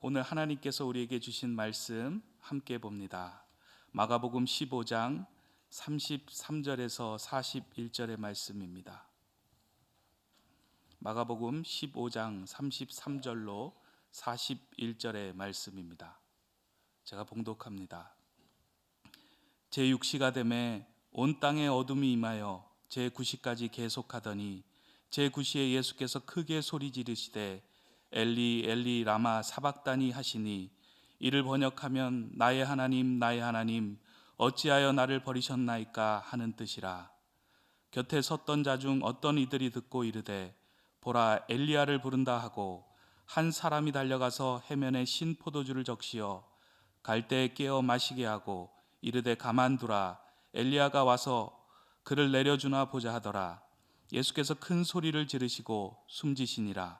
오늘 하나님께서 우리에게 주신 말씀 함께 봅니다. 마가복음 15장 33절에서 41절의 말씀입니다. 마가복음 15장 33절로 41절의 말씀입니다. 제가 봉독합니다. 제6시가 되매 온 땅에 어둠이 임하여 제9시까지 계속하더니 제9시에 예수께서 크게 소리 지르시되 엘리 엘리 라마 사박다니 하시니 이를 번역하면 나의 하나님 어찌하여 나를 버리셨나이까 하는 뜻이라. 곁에 섰던 자 중 어떤 이들이 듣고 이르되 보라 엘리야를 부른다 하고 한 사람이 달려가서 해면에 신 포도주를 적시어 갈대에 깨어 마시게 하고 이르되 가만두라 엘리야가 와서 그를 내려주나 보자 하더라. 예수께서 큰 소리를 지르시고 숨지시니라.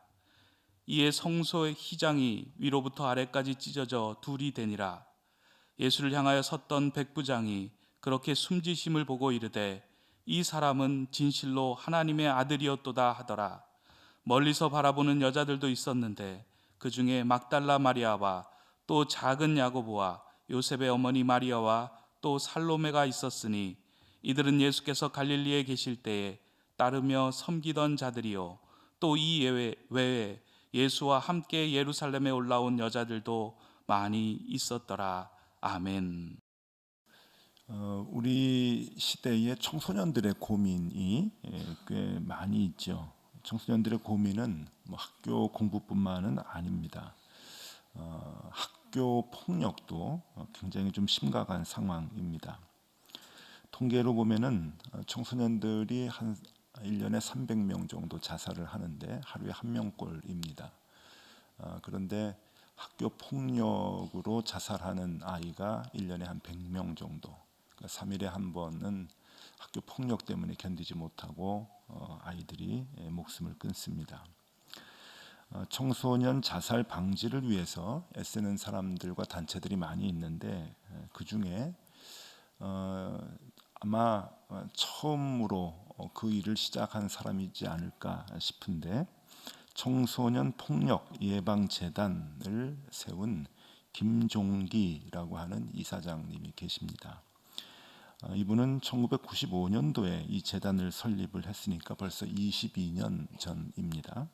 이에 성소의 휘장이 위로부터 아래까지 찢어져 둘이 되니라. 예수를 향하여 섰던 백부장이 그렇게 숨지심을 보고 이르되 이 사람은 진실로 하나님의 아들이었도다 하더라. 멀리서 바라보는 여자들도 있었는데 그 중에 막달라 마리아와 또 작은 야고보와 요셉의 어머니 마리아와 또 살로메가 있었으니 이들은 예수께서 갈릴리에 계실 때에 따르며 섬기던 자들이요 또 이 외에 예수와 함께 예루살렘에 올라온 여자들도 많이 있었더라. 아멘. 우리 시대의 청소년들의 고민이 꽤 많이 있죠. 청소년들의 고민은 학교 공부뿐만은 아닙니다. 학교 폭력도 굉장히 좀 심각한 상황입니다. 통계로 보면은 청소년들이 한 1년에 300명 정도 자살을 하는데 하루에 1명꼴입니다. 그런데 학교 폭력으로 자살하는 아이가 1년에 한 100명 정도. 3일에 한 번은 학교 폭력 때문에 견디지 못하고 아이들이 목숨을 끊습니다. 청소년 자살 방지를 위해서 애쓰는 사람들과 단체들이 많이 있는데 그 중에 아마 처음으로 그 일을 시작한 사람이지 않을까 싶은데 청소년 폭력 예방 재단을 세운 김종기라고 하는 이사장님이 계십니다. 이분은 1995년도에 이 재단을 설립을 했으니까 벌써 22년 전입니다.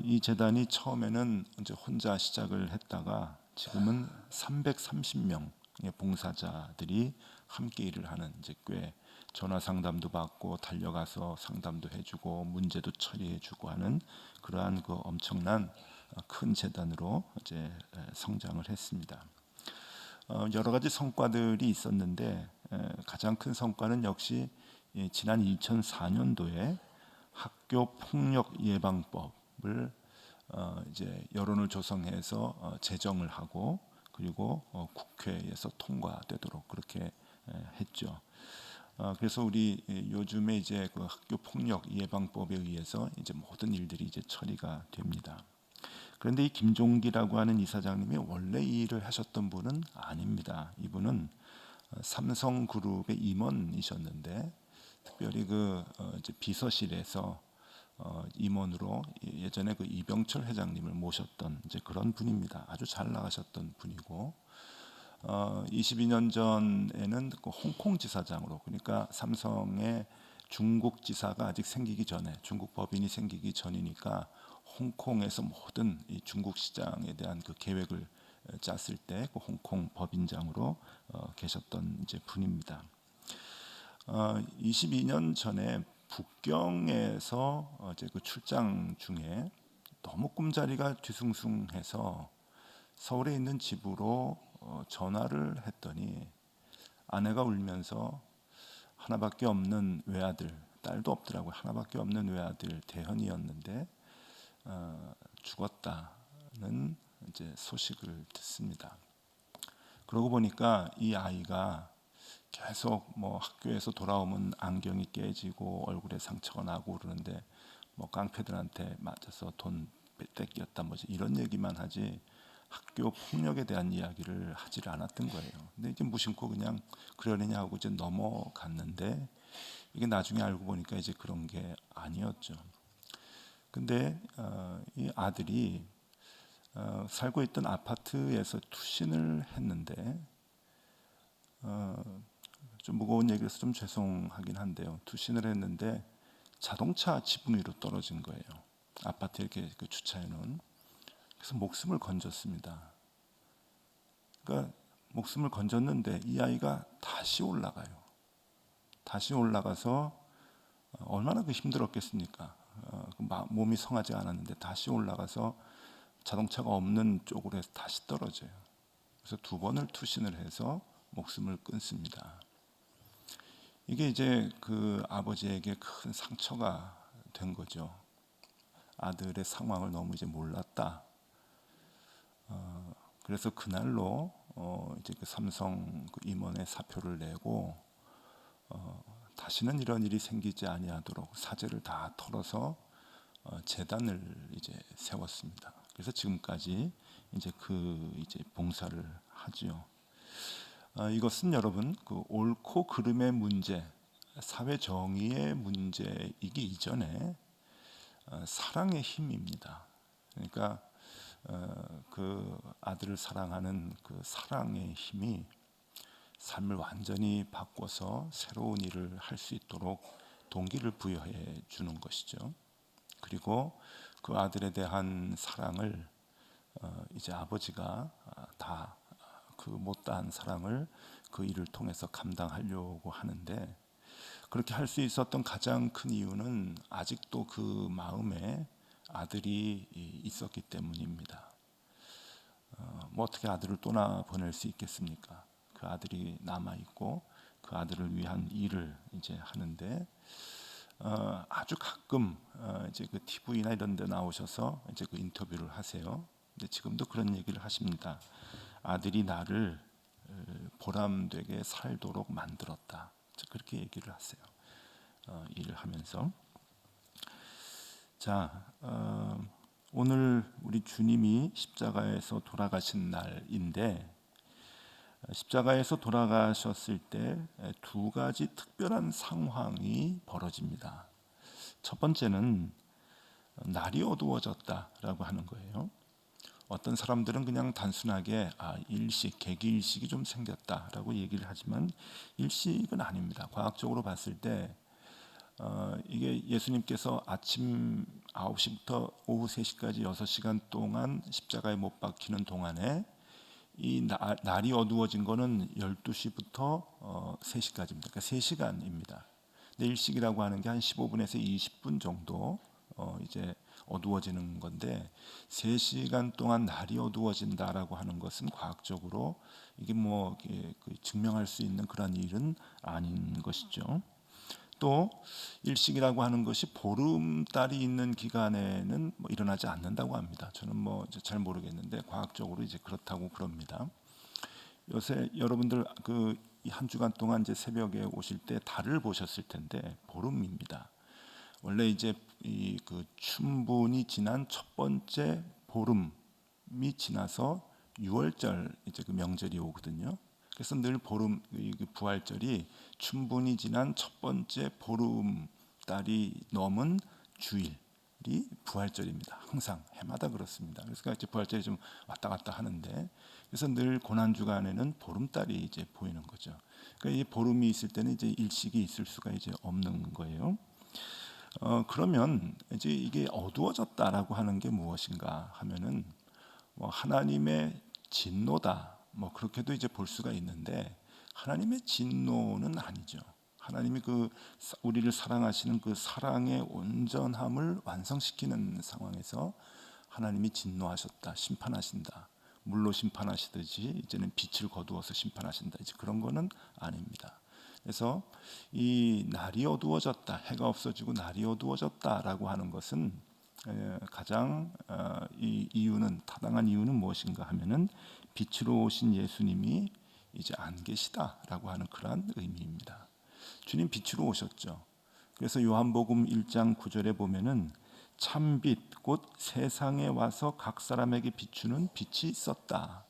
이 재단이 처음에는 이제 혼자 시작을 했다가 지금은 330명의 봉사자들이 함께 일을 하는 이제 꽤 전화 상담도 받고 달려가서 상담도 해주고 문제도 처리해주고 하는 그러한 그 엄청난 큰 재단으로 이제 성장을 했습니다. 여러 가지 성과들이 있었는데 가장 큰 성과는 역시 지난 2004년도에 학교 폭력 예방법을 이제 여론을 조성해서 제정을 하고 그리고 국회에서 통과되도록 그렇게 했죠. 그래서 우리 요즘에 이제 그 학교 폭력 예방법에 의해서 이제 모든 일들이 이제 처리가 됩니다. 그런데 이 김종기라고 하는 이사장님이 원래 이 일을 하셨던 분은 아닙니다. 이분은 삼성그룹의 임원이셨는데 특별히 그 이제 비서실에서 임원으로 예전에 그 이병철 회장님을 모셨던 이제 그런 분입니다. 아주 잘 나가셨던 분이고 22년 전에는 그 홍콩 지사장으로 그러니까 삼성의 중국 지사가 아직 생기기 전에 중국 법인이 생기기 전이니까 홍콩에서 모든 이 중국 시장에 대한 그 계획을 짰을 때 그 홍콩 법인장으로 계셨던 이제 분입니다. 22년 전에 북경에서 이제 그 출장 중에 너무 꿈자리가 뒤숭숭해서 서울에 있는 집으로 전화를 했더니 아내가 울면서 하나밖에 없는 외아들, 딸도 없더라고요. 하나밖에 없는 외아들 대현이었는데 죽었다는 이제 소식을 듣습니다. 그러고 보니까 이 아이가 계속 뭐 학교에서 돌아오면 안경이 깨지고 얼굴에 상처가 나고 그러는데 뭐 깡패들한테 맞아서 돈 뺏겼다 뭐지 이런 얘기만 하지 학교 폭력에 대한 이야기를 하지를 않았던 거예요. 근데 이제 무심코 그냥 그러느냐 하고 이제 넘어갔는데 이게 나중에 알고 보니까 이제 그런 게 아니었죠. 근데 이 아들이 살고 있던 아파트에서 투신을 했는데 좀 무거운 얘기라서 좀 죄송하긴 한데요. 투신을 했는데 자동차 지붕 위로 떨어진 거예요. 아파트에 이렇게 주차해 놓은. 그래서 목숨을 건졌습니다. 그러니까 목숨을 건졌는데 이 아이가 다시 올라가요. 다시 올라가서 얼마나 힘들었겠습니까? 몸이 성하지 않았는데 다시 올라가서 자동차가 없는 쪽으로 해서 다시 떨어져요. 그래서 2번을 투신을 해서 목숨을 끊습니다. 이게 이제 그 아버지에게 큰 상처가 된 거죠. 아들의 상황을 너무 이제 몰랐다. 그래서 그날로 이제 그 삼성 그 임원에 사표를 내고 다시는 이런 일이 생기지 아니하도록 사죄를 다 털어서 재단을 이제 세웠습니다. 그래서 지금까지 이제 이제 봉사를 하지요. 이것은 여러분 그 옳고 그름의 문제, 사회 정의의 문제이기 이전에 사랑의 힘입니다. 그러니까 그 아들을 사랑하는 그 사랑의 힘이 삶을 완전히 바꿔서 새로운 일을 할 수 있도록 동기를 부여해 주는 것이죠. 그리고 그 아들에 대한 사랑을 이제 아버지가 다 그 못다한 사랑을 그 일을 통해서 감당하려고 하는데 그렇게 할 수 있었던 가장 큰 이유는 아직도 그 마음에 아들이 있었기 때문입니다. 뭐 어떻게 아들을 떠나 보낼 수 있겠습니까? 그 아들이 남아 있고 그 아들을 위한 일을 이제 하는데 아주 가끔 이제 그 TV나 이런 데 나오셔서 이제 그 인터뷰를 하세요. 근데 지금도 그런 얘기를 하십니다. 아들이 나를 보람되게 살도록 만들었다. 그렇게 얘기를 하세요. 일을 하면서. 자, 오늘 우리 주님이 십자가에서 돌아가신 날인데 십자가에서 돌아가셨을 때 2가지 특별한 상황이 벌어집니다. 첫 번째는 날이 어두워졌다라고 하는 거예요. 어떤 사람들은 그냥 단순하게 일식, 개기일식이 좀 생겼다라고 얘기를 하지만 일식은 아닙니다. 과학적으로 봤을 때 이게 예수님께서 아침 9시부터 오후 3시까지 6시간 동안 십자가에 못 박히는 동안에 이 날이 어두워진 거는 12시부터 3시까지입니다. 그러니까 3시간입니다. 근데 일식이라고 하는 게 한 15분에서 20분 정도 이제 어두워지는 건데 3시간 동안 날이 어두워진다라고 하는 것은 과학적으로 이게 뭐 증명할 수 있는 그런 일은 아닌 것이죠. 또 일식이라고 하는 것이 보름달이 있는 기간에는 뭐 일어나지 않는다고 합니다. 저는 뭐 잘 모르겠는데 과학적으로 이제 그렇다고 그럽니다. 요새 여러분들 그 한 주간 동안 이제 새벽에 오실 때 달을 보셨을 텐데 보름입니다. 원래 이제 이 그 춘분이 지난 첫 번째 보름이 지나서 6월절 이제 그 명절이 오거든요. 그래서 늘 보름 부활절이 춘분이 지난 첫 번째 보름달이 넘은 주일이 부활절입니다. 항상 해마다 그렇습니다. 그래서 이제 부활절이 좀 왔다 갔다 하는데 그래서 늘 고난 주간에는 보름달이 이제 보이는 거죠. 그러니까 이 보름이 있을 때는 이제 일식이 있을 수가 이제 없는 거예요. 그러면 이제 이게 어두워졌다라고 하는 게 무엇인가 하면은 뭐 하나님의 진노다 뭐 그렇게도 이제 볼 수가 있는데 하나님의 진노는 아니죠. 하나님이 그 우리를 사랑하시는 그 사랑의 온전함을 완성시키는 상황에서 하나님이 진노하셨다, 심판하신다. 물로 심판하시듯이 이제는 빛을 거두어서 심판하신다. 이제 그런 거는 아닙니다. 그래서 이 날이 어두워졌다, 해가 없어지고 날이 어두워졌다라고 하는 것은 가장 이 이유는 타당한 이유는 무엇인가 하면은 빛으로 오신 예수님이 이제 안 계시다라고 하는 그러한 의미입니다. 주님 빛으로 오셨죠. 그래서 요한복음 1장 9절에 보면은 참빛 곧 세상에 와서 각 사람에게 비추는 빛이 있었다.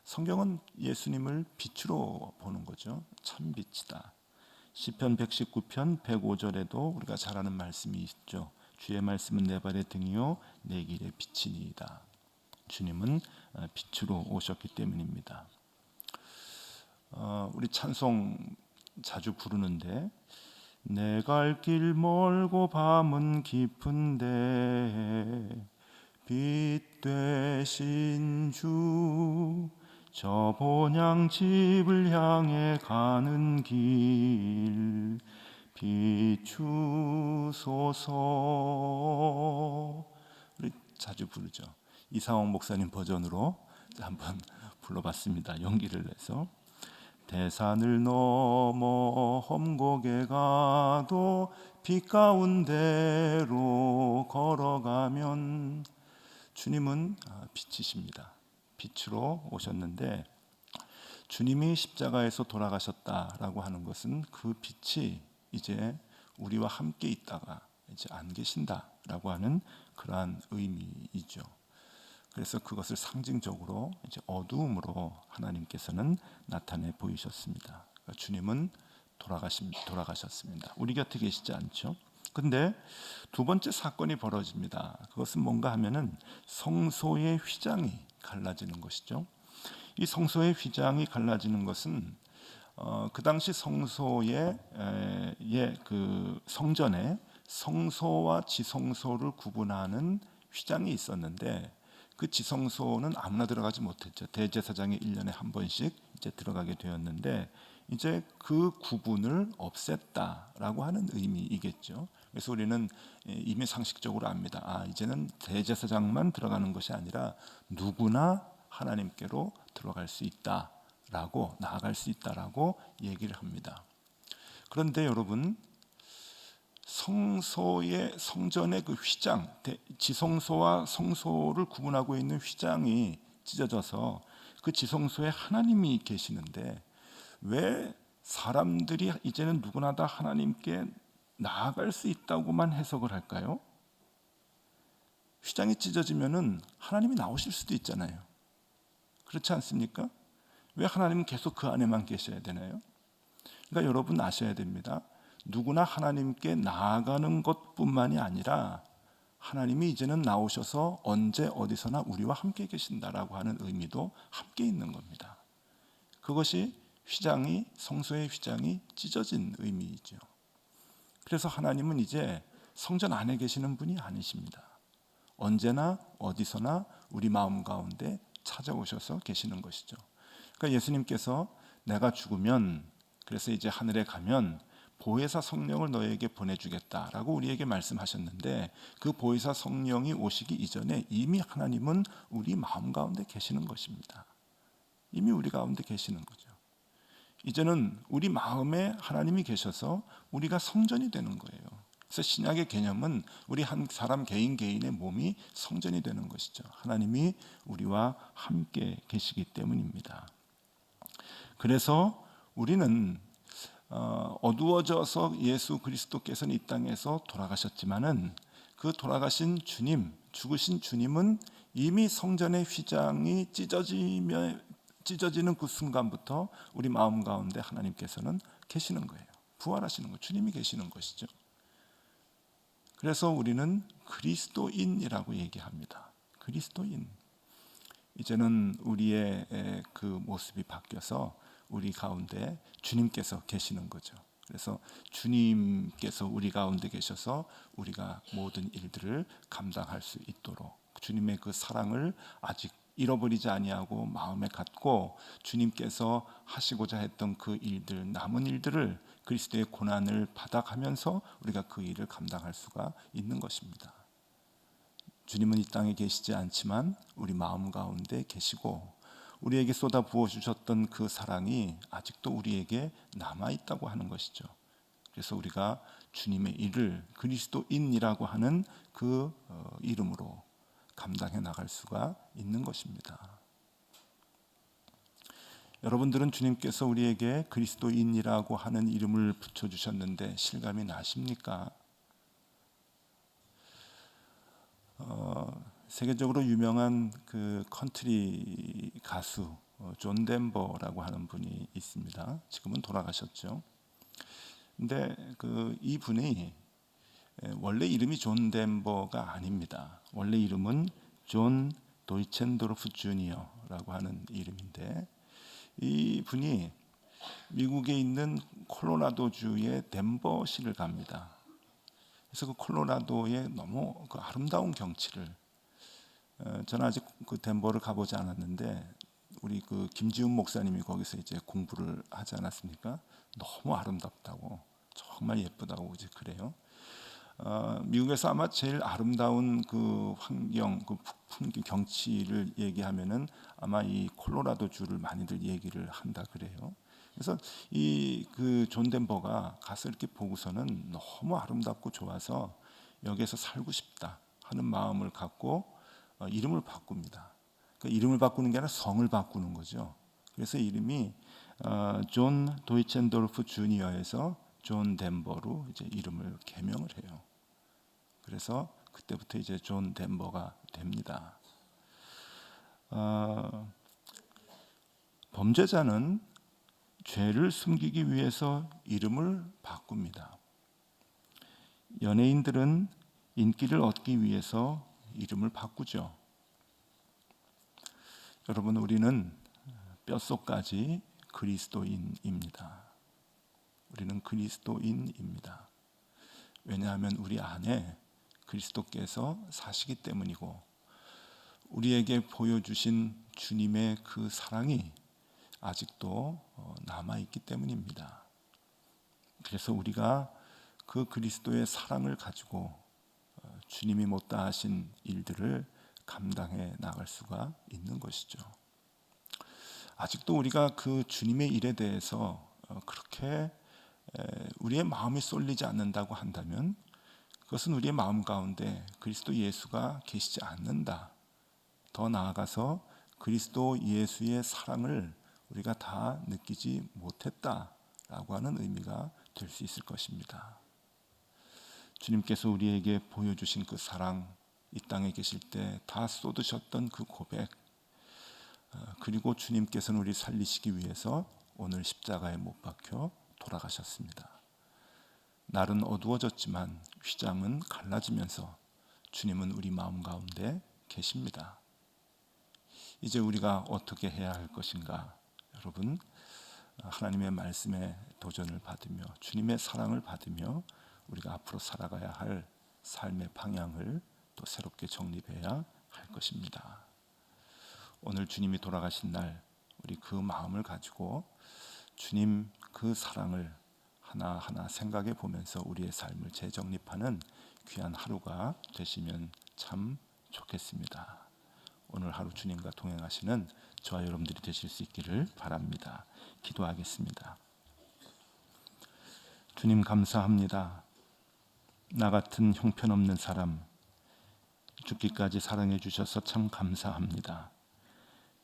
성경은 예수님을 빛으로 보는 거죠. 참빛이다. 시편 119편 105절에도 우리가 잘 아는 말씀이 있죠. 주의 말씀은 내 발의 등이요 내 길의 빛이니이다. 주님은 빛으로 오셨기 때문입니다. 우리 찬송 자주 부르는데 내 갈 길 멀고 밤은 깊은데 빛 되신 주 저 본향 집을 향해 가는 길 비추소서. 우리 자주 부르죠. 이상홍 목사님 버전으로 한번 불러봤습니다. 용기를 내서. 대산을 넘어 험곡에 가도 빛 가운데로 걸어가면 주님은 빛이십니다. 빛으로 오셨는데 주님이 십자가에서 돌아가셨다라고 하는 것은 그 빛이 이제 우리와 함께 있다가 이제 안 계신다라고 하는 그러한 의미이죠. 그래서 그것을 상징적으로 이제 어두움으로 하나님께서는 나타내 보이셨습니다. 그러니까 주님은 돌아가셨습니다. 우리 곁에 계시지 않죠? 근데 두 번째 사건이 벌어집니다. 그것은 뭔가 하면은 성소의 휘장이 갈라지는 것이죠. 이 성소의 휘장이 갈라지는 것은 그 당시 성소의 그 성전에 성소와 지성소를 구분하는 휘장이 있었는데 그 지성소는 아무나 들어가지 못했죠. 대제사장이 1년에 한 번씩 이제 들어가게 되었는데 이제 그 구분을 없앴다라고 하는 의미이겠죠. 그래서 우리는 이미 상식적으로 압니다. 이제는 대제사장만 들어가는 것이 아니라 누구나 하나님께로 들어갈 수 있다라고 나아갈 수 있다라고 얘기를 합니다. 그런데 여러분 성전의 그 휘장, 지성소와 성소를 구분하고 있는 휘장이 찢어져서 그 지성소에 하나님이 계시는데 왜 사람들이 이제는 누구나 다 하나님께 나아갈 수 있다고만 해석을 할까요? 휘장이 찢어지면은 하나님이 나오실 수도 있잖아요. 그렇지 않습니까? 왜 하나님은 계속 그 안에만 계셔야 되나요? 그러니까 여러분 아셔야 됩니다. 누구나 하나님께 나아가는 것뿐만이 아니라 하나님이 이제는 나오셔서 언제 어디서나 우리와 함께 계신다라고 하는 의미도 함께 있는 겁니다. 그것이 휘장이 성소의 휘장이 찢어진 의미이죠. 그래서 하나님은 이제 성전 안에 계시는 분이 아니십니다. 언제나 어디서나 우리 마음 가운데 찾아오셔서 계시는 것이죠. 그러니까 예수님께서 내가 죽으면 그래서 이제 하늘에 가면 보혜사 성령을 너에게 보내주겠다라고 우리에게 말씀하셨는데 그 보혜사 성령이 오시기 이전에 이미 하나님은 우리 마음 가운데 계시는 것입니다. 이미 우리 가운데 계시는 거죠. 이제는 우리 마음에 하나님이 계셔서 우리가 성전이 되는 거예요. 그래서 신약의 개념은 우리 한 사람 개인의 몸이 성전이 되는 것이죠. 하나님이 우리와 함께 계시기 때문입니다. 그래서 우리는 어두워져서 예수 그리스도께서는 이 땅에서 돌아가셨지만은 그 돌아가신 주님, 죽으신 주님은 이미 성전의 휘장이 찢어지는 그 순간부터 우리 마음 가운데 하나님께서는 계시는 거예요. 부활하시는 거, 주님이 계시는 것이죠. 그래서 우리는 그리스도인이라고 얘기합니다. 그리스도인. 이제는 우리의 그 모습이 바뀌어서 우리 가운데 주님께서 계시는 거죠. 그래서 주님께서 우리 가운데 계셔서 우리가 모든 일들을 감당할 수 있도록 주님의 그 사랑을 아직 잃어버리지 아니하고 마음에 갖고 주님께서 하시고자 했던 그 일들, 남은 일들을 그리스도의 고난을 받아가면서 우리가 그 일을 감당할 수가 있는 것입니다. 주님은 이 땅에 계시지 않지만 우리 마음 가운데 계시고 우리에게 쏟아 부어 주셨던 그 사랑이 아직도 우리에게 남아 있다고 하는 것이죠. 그래서 우리가 주님의 일을 그리스도인이라고 하는 그 이름으로 감당해 나갈 수가 있는 것입니다. 여러분들은 주님께서 우리에게 그리스도인이라고 하는 이름을 붙여주셨는데 실감이 나십니까? 세계적으로 유명한 그 컨트리 가수 존 덴버라고 하는 분이 있습니다. 지금은 돌아가셨죠. 근데 이 분이 원래 이름이 존 덴버가 아닙니다. 원래 이름은 존 도이첸도르프 주니어라고 하는 이름인데, 이 분이 미국에 있는 콜로라도주의 덴버시를 갑니다. 그래서 그 콜로라도의 너무 그 아름다운 경치를, 저는 아직 그 덴버를 가보지 않았는데 우리 그 김지훈 목사님이 거기서 이제 공부를 하지 않았습니까? 너무 아름답다고, 정말 예쁘다고 이제 그래요. 미국에서 아마 제일 아름다운 그 환경, 그 풍경 경치를 얘기하면은 아마 이 콜로라도 주를 많이들 얘기를 한다 그래요. 그래서 이 그 존 덴버가 가서 이렇게 보고서는 너무 아름답고 좋아서 여기에서 살고 싶다 하는 마음을 갖고 이름을 바꿉니다. 그 이름을 바꾸는 게 아니라 성을 바꾸는 거죠. 그래서 이름이 존 도이첸도르프 주니어에서 존 덴버로 이제 이름을 개명을 해요. 그래서 그때부터 이제 존 덴버가 됩니다. 범죄자는 죄를 숨기기 위해서 이름을 바꿉니다. 연예인들은 인기를 얻기 위해서 이름을 바꾸죠. 여러분, 우리는 뼛속까지 그리스도인입니다. 우리는 그리스도인입니다. 왜냐하면 우리 안에 그리스도께서 사시기 때문이고, 우리에게 보여주신 주님의 그 사랑이 아직도 남아있기 때문입니다. 그래서 우리가 그 그리스도의 사랑을 가지고 주님이 못다 하신 일들을 감당해 나갈 수가 있는 것이죠. 아직도 우리가 그 주님의 일에 대해서 그렇게 우리의 마음이 쏠리지 않는다고 한다면, 그것은 우리의 마음 가운데 그리스도 예수가 계시지 않는다. 더 나아가서 그리스도 예수의 사랑을 우리가 다 느끼지 못했다라고 하는 의미가 될 수 있을 것입니다. 주님께서 우리에게 보여주신 그 사랑, 이 땅에 계실 때 다 쏟으셨던 그 고백, 그리고 주님께서는 우리 살리시기 위해서 오늘 십자가에 못 박혀 돌아가셨습니다. 날은 어두워졌지만 휘장은 갈라지면서 주님은 우리 마음 가운데 계십니다. 이제 우리가 어떻게 해야 할 것인가? 여러분, 하나님의 말씀에 도전을 받으며 주님의 사랑을 받으며 우리가 앞으로 살아가야 할 삶의 방향을 또 새롭게 정립해야 할 것입니다. 오늘 주님이 돌아가신 날, 우리 그 마음을 가지고 주님 그 사랑을 하나하나 생각해 보면서 우리의 삶을 재정립하는 귀한 하루가 되시면 참 좋겠습니다. 오늘 하루 주님과 동행하시는 저와 여러분들이 되실 수 있기를 바랍니다. 기도하겠습니다. 주님, 감사합니다. 나 같은 형편없는 사람 죽기까지 사랑해 주셔서 참 감사합니다.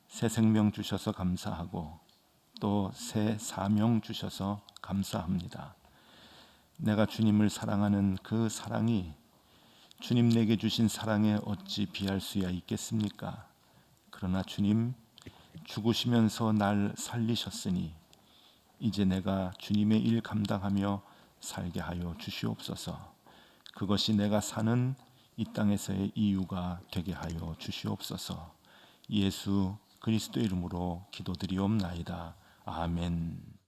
새 생명 주셔서 감사하고 또 새 사명 주셔서 감사합니다. 내가 주님을 사랑하는 그 사랑이 주님 내게 주신 사랑에 어찌 비할 수야 있겠습니까? 그러나 주님, 죽으시면서 날 살리셨으니 이제 내가 주님의 일 감당하며 살게 하여 주시옵소서. 그것이 내가 사는 이 땅에서의 이유가 되게 하여 주시옵소서. 예수 그리스도 이름으로 기도드리옵나이다. 아멘.